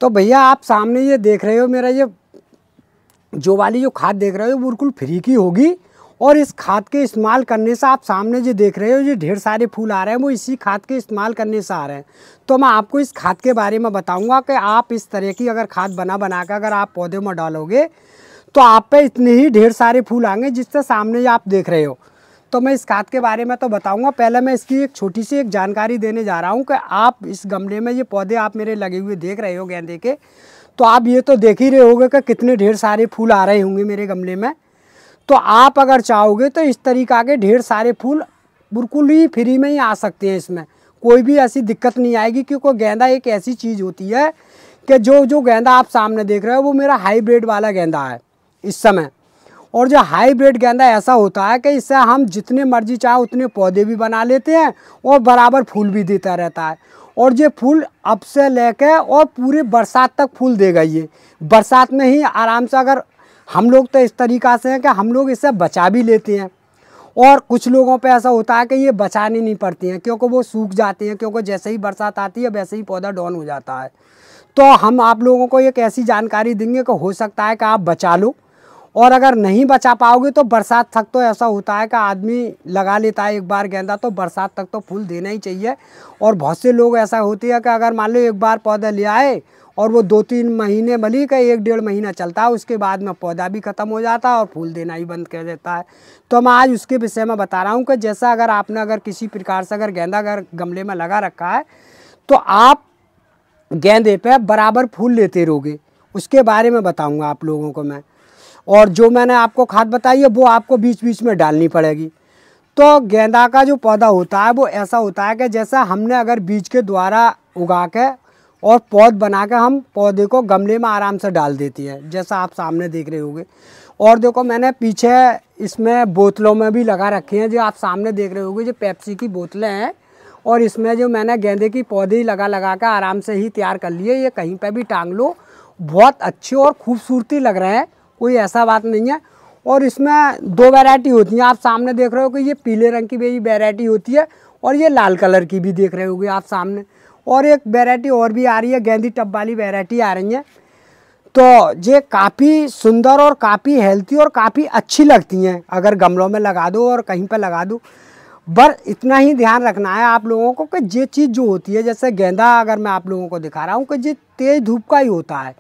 तो भैया आप सामने ये देख रहे हो, मेरा ये जो वाली जो खाद देख रहे हो बिल्कुल फ्री की होगी। और इस खाद के इस्तेमाल करने से आप सामने जो देख रहे हो ये ढेर सारे फूल आ रहे हैं, वो इसी खाद के इस्तेमाल करने से आ रहे हैं। तो मैं आपको इस खाद के बारे में बताऊंगा कि आप इस तरह की अगर खाद बना कर अगर आप पौधे में डालोगे तो आप पे इतने ही ढेर सारे फूल आएंगे जिससे सामने आप देख रहे हो। तो मैं इस खाद के बारे में तो बताऊंगा, पहले मैं इसकी एक छोटी सी एक जानकारी देने जा रहा हूं कि आप इस गमले में ये पौधे आप मेरे लगे हुए देख रहे हो गेंदे के, तो आप ये तो देख ही रहे होगे कि कितने ढेर सारे फूल आ रहे होंगे मेरे गमले में। तो आप अगर चाहोगे तो इस तरीक़ा के ढेर सारे फूल बिल्कुल ही फ्री में ही आ सकते हैं, इसमें कोई भी ऐसी दिक्कत नहीं आएगी। क्योंकि गेंदा एक ऐसी चीज़ होती है कि जो गेंदा आप सामने देख रहे हो वो मेरा हाईब्रिड वाला गेंदा है इस समय। और जो हाईब्रिड गेंदा ऐसा होता है कि इससे हम जितने मर्जी चाहे उतने पौधे भी बना लेते हैं और बराबर फूल भी देता रहता है। और ये फूल अब से लेकर और पूरे बरसात तक फूल देगा। ये बरसात में ही आराम से, अगर हम लोग तो इस तरीक़ा से हैं कि हम लोग इससे बचा भी लेते हैं, और कुछ लोगों पे ऐसा होता है कि ये बचानी नहीं पड़ती हैं क्योंकि वो सूख जाती हैं, क्योंकि जैसे ही बरसात आती है वैसे ही पौधा डाउन हो जाता है। तो हम आप लोगों को एक ऐसी जानकारी देंगे कि हो सकता है कि आप बचा लो, और अगर नहीं बचा पाओगे तो बरसात तक तो ऐसा होता है कि आदमी लगा लेता है एक बार गेंदा, तो बरसात तक तो फूल देना ही चाहिए। और बहुत से लोग ऐसा होती है कि अगर मान लो एक बार पौधा ले आए और वो 2-3 महीने भली का 1-1.5 महीना चलता है, उसके बाद में पौधा भी ख़त्म हो जाता है और फूल देना ही बंद कर देता है। तो मैं आज उसके विषय में बता रहा हूँ कि जैसा अगर आपने अगर किसी प्रकार से अगर गेंदा अगर गमले में लगा रखा है तो आप गेंदे पे बराबर फूल लेते रहोगे, उसके बारे में बताऊँगा आप लोगों को मैं। और जो मैंने आपको खाद बताई है वो आपको बीच बीच में डालनी पड़ेगी। तो गेंदा का जो पौधा होता है वो ऐसा होता है कि जैसा हमने अगर बीज के द्वारा उगा के और पौध बना के हम पौधे को गमले में आराम से डाल देती है, जैसा आप सामने देख रहे होंगे। और देखो मैंने पीछे इसमें बोतलों में भी लगा रखे हैं, जो आप सामने देख रहे होंगे, जो पेप्सी की बोतलें हैं। और इसमें जो मैंने गेंदे की पौधे लगा कर आराम से ही तैयार कर लिए। ये कहीं पर भी टांग लो, बहुत अच्छे और खूबसूरती लग रहे हैं, कोई ऐसा बात नहीं है। और इसमें 2 वैरायटी होती हैं, आप सामने देख रहे हो कि ये पीले रंग की भी वैरायटी होती है और ये लाल कलर की भी देख रहे होगे आप सामने। और एक वैरायटी और भी आ रही है, गेंदी टब वाली वैरायटी आ रही है। तो ये काफ़ी सुंदर और काफ़ी हेल्थी और काफ़ी अच्छी लगती हैं अगर गमलों में लगा दो और कहीं पर लगा दो। पर इतना ही ध्यान रखना है आप लोगों को कि ये चीज़ जो होती है, जैसे गेंदा अगर मैं आप लोगों को दिखा रहा हूँ कि ये तेज़ धूप का ही होता है।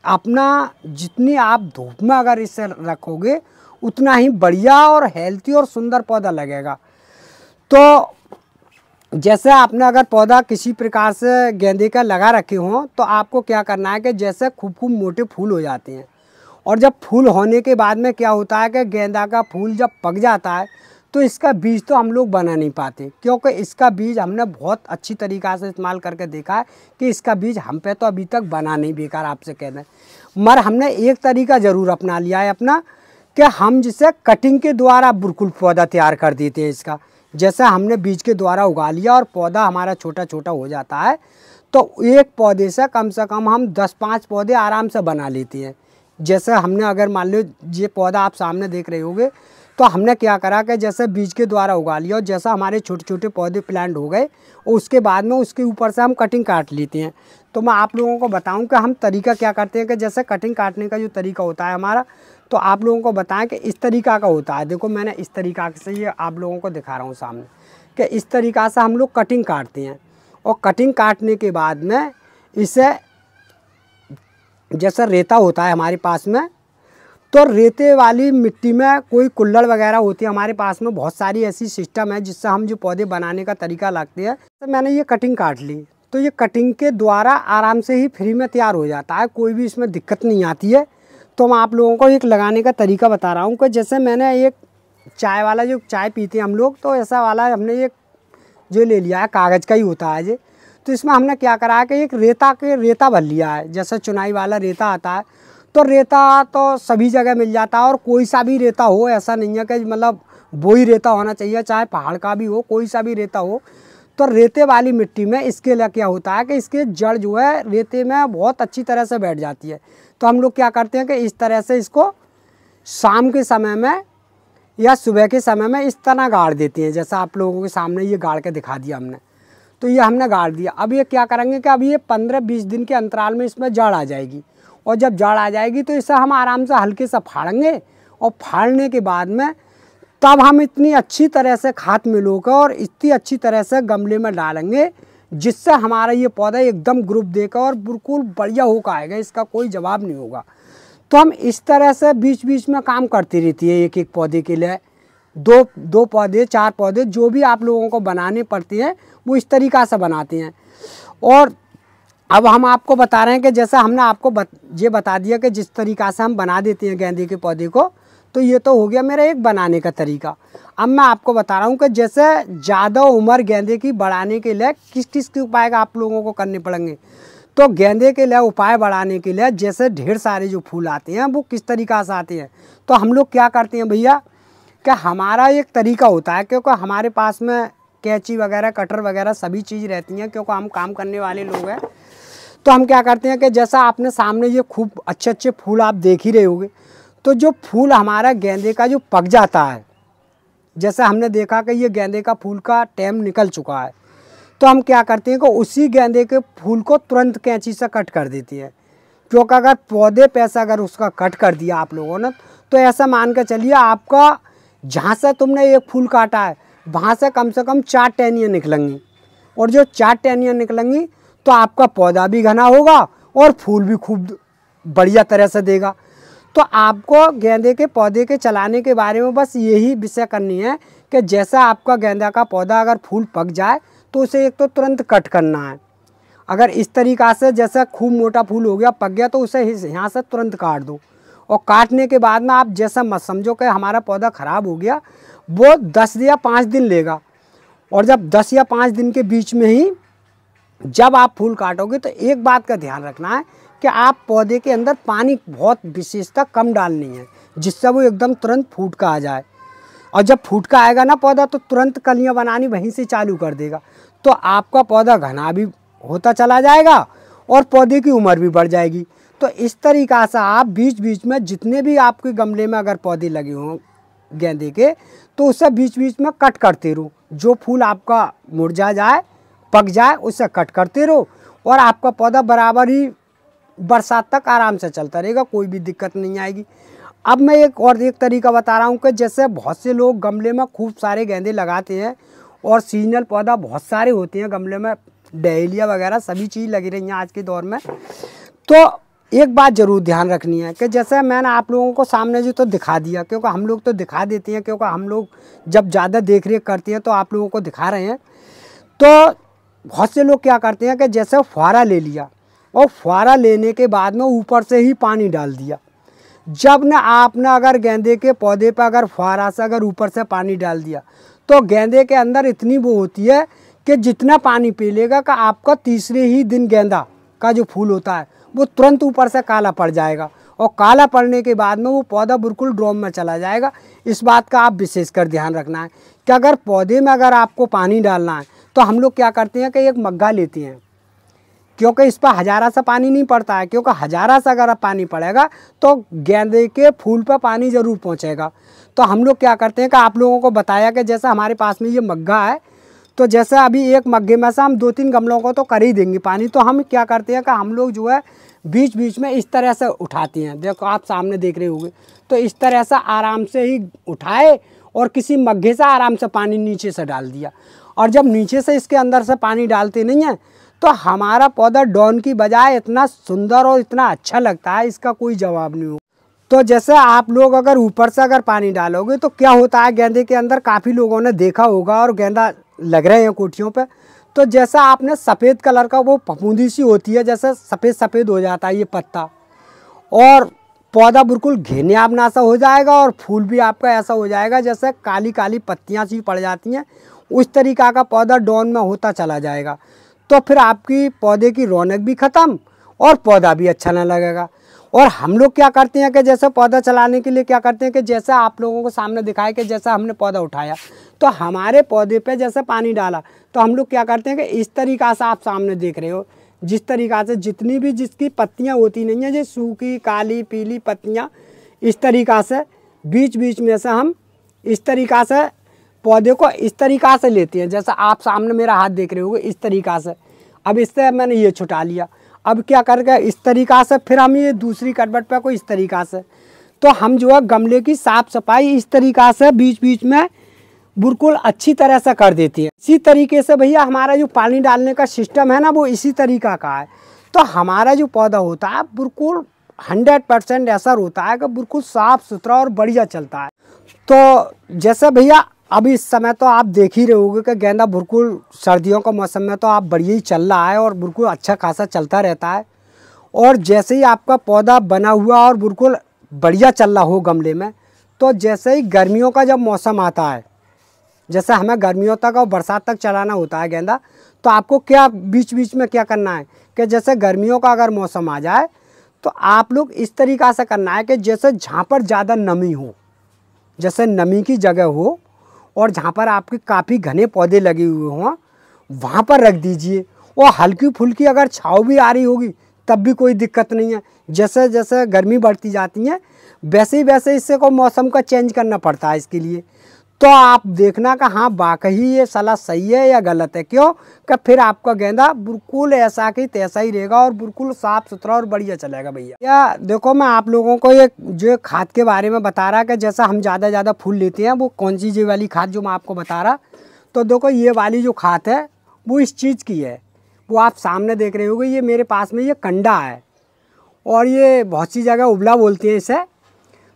अपना जितनी आप धूप में अगर इसे रखोगे उतना ही बढ़िया और हेल्थी और सुंदर पौधा लगेगा। तो जैसे आपने अगर पौधा किसी प्रकार से गेंदे का लगा रखे हों तो आपको क्या करना है कि जैसे खूब खूब मोटे फूल हो जाते हैं, और जब फूल होने के बाद में क्या होता है कि गेंदा का फूल जब पक जाता है तो इसका बीज तो हम लोग बना नहीं पाते, क्योंकि इसका बीज हमने बहुत अच्छी तरीक़ा से इस्तेमाल करके देखा है कि इसका बीज हम पे तो अभी तक बना नहीं, बेकार आपसे कह दें। मगर हमने एक तरीका ज़रूर अपना लिया है अपना, कि हम जिसे कटिंग के द्वारा बिल्कुल पौधा तैयार कर देते हैं इसका। जैसे हमने बीज के द्वारा उगा लिया और पौधा हमारा छोटा छोटा हो जाता है, तो एक पौधे से कम हम 10-5 पौधे आराम से बना लेते हैं। जैसे हमने अगर मान लो ये पौधा आप सामने देख रहे होंगे, तो हमने क्या करा कि जैसे बीज के द्वारा उगा लिया और जैसा हमारे छोटे छोटे पौधे प्लांट हो गए और उसके बाद में उसके ऊपर से हम कटिंग काट लेते हैं। तो मैं आप लोगों को बताऊं कि हम तरीका क्या करते हैं कि जैसे कटिंग काटने का जो तरीका होता है हमारा, तो आप लोगों को बताएं कि इस तरीका का होता है। देखो मैंने इस तरीका से ये आप लोगों को दिखा रहा हूँ सामने, कि इस तरीका से हम लोग कटिंग काटते हैं। और कटिंग काटने के बाद में इसे जैसा रेता होता है हमारे पास में, तो रेते वाली मिट्टी में कोई कुल्हड़ वगैरह होती है हमारे पास में, बहुत सारी ऐसी सिस्टम है जिससे हम जो पौधे बनाने का तरीका लगते हैं। तो मैंने ये कटिंग काट ली, तो ये कटिंग के द्वारा आराम से ही फ्री में तैयार हो जाता है, कोई भी इसमें दिक्कत नहीं आती है। तो मैं आप लोगों को एक लगाने का तरीका बता रहा हूँ कि जैसे मैंने एक चाय वाला, जो चाय पीते हैं हम लोग, तो ऐसा वाला हमने एक जो ले लिया है, कागज़ का ही होता है ये। तो इसमें हमने क्या करा है कि एक रेता भर लिया है, जैसे चुनाई वाला रेता आता है। तो रेता तो सभी जगह मिल जाता है, और कोई सा भी रेता हो, ऐसा नहीं है कि मतलब वो ही रेता होना चाहिए, चाहे पहाड़ का भी हो, कोई सा भी रेता हो। तो रेते वाली मिट्टी में इसके लिए क्या होता है कि इसके जड़ जो है रेते में बहुत अच्छी तरह से बैठ जाती है। तो हम लोग क्या करते हैं कि इस तरह से इसको शाम के समय में या सुबह के समय में इस तरह गाड़ देते हैं, जैसा आप लोगों के सामने ये गाड़ के दिखा दिया हमने। तो ये हमने गाड़ दिया। अब ये क्या करेंगे कि अब ये 15-20 दिन के अंतराल में इसमें जड़ आ जाएगी, और जब जड़ आ जाएगी तो इसे हम आराम से हल्के से फाड़ेंगे, और फाड़ने के बाद में तब हम इतनी अच्छी तरह से खाद मिलोगा और इतनी अच्छी तरह से गमले में डालेंगे जिससे हमारा ये पौधा एकदम ग्रुप देगा और बिल्कुल बढ़िया होकर आएगा, इसका कोई जवाब नहीं होगा। तो हम इस तरह से बीच बीच में काम करती रहती है, एक एक पौधे के लिए 2 पौधे 4 पौधे जो भी आप लोगों को बनाने पड़ते हैं वो इस तरीक़ा से बनाते हैं। और अब हम आपको बता रहे हैं कि जैसा हमने आपको ये बता दिया कि जिस तरीक़ा से हम बना देते हैं गेंदे के पौधे को, तो ये तो हो गया मेरा एक बनाने का तरीका। अब मैं आपको बता रहा हूँ कि जैसे ज़्यादा उम्र गेंदे की बढ़ाने के लिए किस किस के उपाय आप लोगों को करने पड़ेंगे। तो गेंदे के लिए उपाय बढ़ाने के लिए जैसे ढेर सारे जो फूल आते हैं वो किस तरीक़ा से आते हैं, तो हम लोग क्या करते हैं भैया कि हमारा एक तरीका होता है, क्योंकि हमारे पास में कैंची वगैरह कटर वगैरह सभी चीज़ रहती हैं, क्योंकि हम काम करने वाले लोग हैं। तो हम क्या करते हैं कि जैसा आपने सामने ये खूब अच्छे अच्छे फूल आप देख ही रहे होंगे, तो जो फूल हमारा गेंदे का जो पक जाता है, जैसे हमने देखा कि ये गेंदे का फूल का टाइम निकल चुका है, तो हम क्या करते हैं कि उसी गेंदे के फूल को तुरंत कैंची से कट कर देती है। क्योंकि अगर पौधे पे से अगर उसका कट कर दिया आप लोगों ने, तो ऐसा मान कर चलिए आपका जहाँ से तुमने एक फूल काटा है वहाँ से कम 4 टहनियाँ निकलेंगी, और जो 4 टहनियाँ निकलेंगी तो आपका पौधा भी घना होगा और फूल भी खूब बढ़िया तरह से देगा। तो आपको गेंदे के पौधे के चलाने के बारे में बस यही विषय करनी है कि जैसा आपका गेंदा का पौधा अगर फूल पक जाए तो उसे एक तो तुरंत कट करना है। अगर इस तरीक़ा से जैसा खूब मोटा फूल हो गया पक गया तो उसे यहाँ से तुरंत काट दो, और काटने के बाद में आप जैसा मत समझो कि हमारा पौधा ख़राब हो गया, वो 10 या 5 दिन लेगा। और जब 10 या 5 दिन के बीच में ही जब आप फूल काटोगे तो एक बात का ध्यान रखना है कि आप पौधे के अंदर पानी बहुत विशेषता कम डालनी है, जिससे वो एकदम तुरंत फूट का आ जाए। और जब फूट का आएगा ना पौधा तो तुरंत कलियां बनानी वहीं से चालू कर देगा, तो आपका पौधा घना भी होता चला जाएगा और पौधे की उम्र भी बढ़ जाएगी। तो इस तरीक़ा से आप बीच बीच में जितने भी आपके गमले में अगर पौधे लगे हों गेंदे के, तो उसे बीच बीच में कट करते रहो। जो फूल आपका मुरझा जाए पक जाए उसे कट करते रहो, और आपका पौधा बराबर ही बरसात तक आराम से चलता रहेगा, कोई भी दिक्कत नहीं आएगी। अब मैं एक तरीका बता रहा हूँ कि जैसे बहुत से लोग गमले में खूब सारे गेंदे लगाते हैं और सीजनल पौधा बहुत सारे होते हैं गमले में, डहेलिया वगैरह सभी चीज़ लगी रही हैं आज के दौर में। तो एक बात ज़रूर ध्यान रखनी है कि जैसे मैंने आप लोगों को सामने जो तो दिखा दिया, क्योंकि हम लोग तो दिखा देते हैं, क्योंकि हम लोग जब ज़्यादा देख रेख करते हैं तो आप लोगों को दिखा रहे हैं। तो बहुत से लोग क्या करते हैं कि जैसे फुहारा ले लिया और फुहारा लेने के बाद में ऊपर से ही पानी डाल दिया। जब न आपने अगर गेंदे के पौधे पर अगर फुहारा से अगर ऊपर से पानी डाल दिया तो गेंदे के अंदर इतनी वो होती है कि जितना पानी पी लेगा का आपका तीसरे ही दिन गेंदा का जो फूल होता है वो तुरंत ऊपर से काला पड़ जाएगा, और काला पड़ने के बाद में वो पौधा बिल्कुल ड्रॉम में चला जाएगा। इस बात का आप विशेष कर ध्यान रखना है कि अगर पौधे में अगर आपको पानी डालना है तो हम लोग क्या करते हैं कि एक मग्गा लेते हैं, क्योंकि इस पर हजारा सा पानी नहीं पड़ता है, क्योंकि हजारा सा अगर पानी पड़ेगा तो गेंदे के फूल पर पानी ज़रूर पहुंचेगा। तो हम लोग क्या करते हैं कि आप लोगों को बताया कि जैसा हमारे पास में ये मग्गा है, तो जैसे अभी एक मग्गे में से हम 2-3 गमलों को तो कर ही देंगे पानी, तो हम क्या करते हैं कि हम लोग जो है बीच बीच में इस तरह से उठाते हैं। देखो आप सामने देख रहे होंगे, तो इस तरह से आराम से ही उठाए और किसी मग्गे से आराम से पानी नीचे से डाल दिया। और जब नीचे से इसके अंदर से पानी डालते नहीं हैं तो हमारा पौधा डॉन की बजाय इतना सुंदर और इतना अच्छा लगता है, इसका कोई जवाब नहीं हो। तो जैसे आप लोग अगर ऊपर से अगर पानी डालोगे तो क्या होता है, गेंदे के अंदर काफ़ी लोगों ने देखा होगा और गेंदा लग रहे हैं कोठियों पे, तो जैसा आपने सफ़ेद कलर का वो फफूंदी सी होती है, जैसे सफ़ेद सफ़ेद हो जाता है ये पत्ता, और पौधा बिल्कुल घेनियाबना सा हो जाएगा, और फूल भी आपका ऐसा हो जाएगा जैसे काली काली पत्तियाँ सी पड़ जाती हैं, उस तरीक़ा का पौधा डॉन में होता चला जाएगा। तो फिर आपकी पौधे की रौनक भी ख़त्म और पौधा भी अच्छा ना लगेगा। और हम लोग क्या करते हैं कि जैसे पौधा चलाने के लिए क्या करते हैं कि जैसा आप लोगों को सामने दिखाया कि जैसा हमने पौधा उठाया तो हमारे पौधे पे जैसे पानी डाला, तो हम लोग क्या करते हैं कि इस तरीक़ा से आप सामने देख रहे हो, जिस तरीक़ा से जितनी भी जिसकी पत्तियाँ होती नहीं हैं, जो सूखी काली पीली पत्तियाँ, इस तरीक़ा से बीच बीच में से हम इस तरीक़ा से पौधे को इस तरीक़ा से लेती हैं, जैसा आप सामने मेरा हाथ देख रहे होगे इस तरीक़ा से। अब इससे मैंने ये छुटा लिया, अब क्या करके इस तरीक़ा से फिर हम ये दूसरी कटबट पे को इस तरीक़ा से। तो हम जो है गमले की साफ़ सफाई इस तरीक़ा से बीच बीच में बिल्कुल अच्छी तरह से कर देती है। इसी तरीके से भैया हमारा जो पानी डालने का सिस्टम है ना, वो इसी तरीक़ा का है। तो हमारा जो पौधा होता है बिल्कुल 100% ऐसा होता है कि बिल्कुल साफ़ सुथरा और बढ़िया चलता है। तो जैसे भैया अब इस समय तो आप देख ही रहे होगे कि गेंदा बिल्कुल सर्दियों का मौसम में तो आप बढ़िया ही चल रहा है और बिल्कुल अच्छा खासा चलता रहता है। और जैसे ही आपका पौधा बना हुआ और बिल्कुल बढ़िया चल रहा हो गमले में, तो जैसे ही गर्मियों का जब मौसम आता है, जैसे हमें गर्मियों तक और बरसात तक चलाना होता है गेंदा, तो आपको क्या बीच बीच में क्या करना है कि जैसे गर्मियों का अगर मौसम आ जाए तो आप लोग इस तरीक़ा से करना है कि जैसे जहाँ पर ज़्यादा नमी हो, जैसे नमी की जगह हो और जहाँ पर आपके काफ़ी घने पौधे लगे हुए हों, वहाँ पर रख दीजिए। और हल्की फुल्की अगर छाँव भी आ रही होगी तब भी कोई दिक्कत नहीं है। जैसे जैसे गर्मी बढ़ती जाती है वैसे ही वैसे इससे को मौसम का चेंज करना पड़ता है इसके लिए। तो आप देखना कि हाँ वाकई ये सलाह सही है या गलत है, क्यों कि फिर आपका गेंदा बिल्कुल ऐसा कि तैसा ही रहेगा और बिल्कुल साफ़ सुथरा और बढ़िया चलेगा भैया। या देखो मैं आप लोगों को ये जो खाद के बारे में बता रहा कि जैसा हम ज़्यादा फूल लेते हैं, वो कौन सी ये वाली खाद जो मैं आपको बता रहा, तो देखो ये वाली जो खाद है वो इस चीज़ की है, वो आप सामने देख रहे होगे। ये मेरे पास में ये कंडा है और ये बहुत सी जगह उबला बोलती है इसे।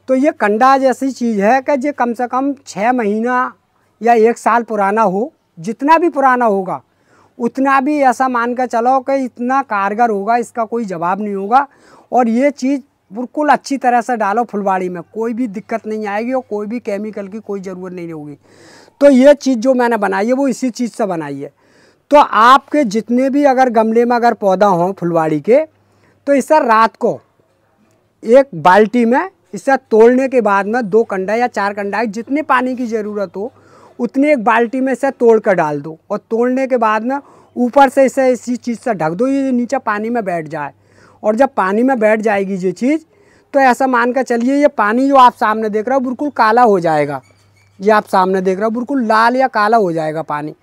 तो ये कंडा जैसी चीज़ है कि ये कम से कम 6 महीना या 1 साल पुराना हो, जितना भी पुराना होगा उतना भी ऐसा मान कर चलो कि इतना कारगर होगा, इसका कोई जवाब नहीं होगा। और ये चीज़ बिल्कुल अच्छी तरह से डालो फुलवाड़ी में, कोई भी दिक्कत नहीं आएगी और कोई भी केमिकल की कोई ज़रूरत नहीं होगी। तो ये चीज़ जो मैंने बनाई है वो इसी चीज़ से बनाई है। तो आपके जितने भी अगर गमले में अगर पौधा हों फुलवाड़ी के, तो इसे रात को एक बाल्टी में इसे तोड़ने के बाद में 2 कंडा या 4 कंडा जितने पानी की ज़रूरत हो उतने एक बाल्टी में इसे तोड़ कर डाल दो। और तोड़ने के बाद में ऊपर से इसे इसी चीज़ से ढक दो, ये नीचे पानी में बैठ जाए। और जब पानी में बैठ जाएगी ये चीज़, तो ऐसा मान कर चलिए ये पानी जो आप सामने देख रहे हो बिल्कुल काला हो जाएगा। ये आप सामने देख रहे हो बिल्कुल लाल या काला हो जाएगा पानी।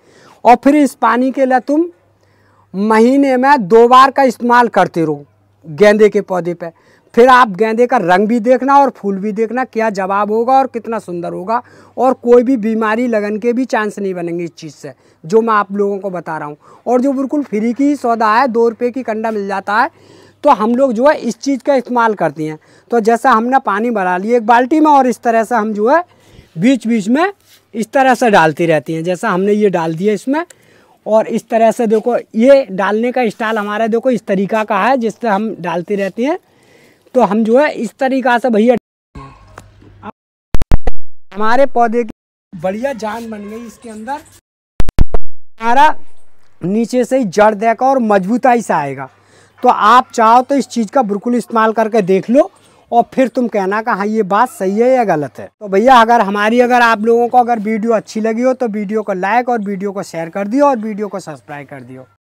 और फिर इस पानी के लिए तुम महीने में 2 बार का इस्तेमाल करते रहो गेंदे के पौधे पे। फिर आप गेंदे का रंग भी देखना और फूल भी देखना क्या जवाब होगा और कितना सुंदर होगा। और कोई भी बीमारी लगन के भी चांस नहीं बनेंगे इस चीज़ से, जो मैं आप लोगों को बता रहा हूँ। और जो बिल्कुल फ्री की सौदा है, 2 रुपये की कंडा मिल जाता है, तो हम लोग जो है इस चीज़ का इस्तेमाल करते हैं। तो जैसा हमने पानी भरा लिया एक बाल्टी में और इस तरह से हम जो है बीच बीच में इस तरह से डालती रहती हैं। जैसा हमने ये डाल दिया इसमें, और इस तरह से देखो ये डालने का स्टाइल हमारा देखो इस तरीक़ा का है जिससे हम डालती रहती हैं। तो हम जो है इस तरीक़ा से भैया हमारे पौधे की बढ़िया जान बन गई। इसके अंदर हमारा नीचे से ही जड़ देगा और मजबूताई से आएगा। तो आप चाहो तो इस चीज़ का बिल्कुल इस्तेमाल करके देख लो और फिर तुम कहना कि हाँ ये बात सही है या गलत है। तो भैया अगर आप लोगों को अगर वीडियो अच्छी लगी हो तो वीडियो को लाइक और वीडियो को शेयर कर दियो और वीडियो को सब्सक्राइब कर दियो।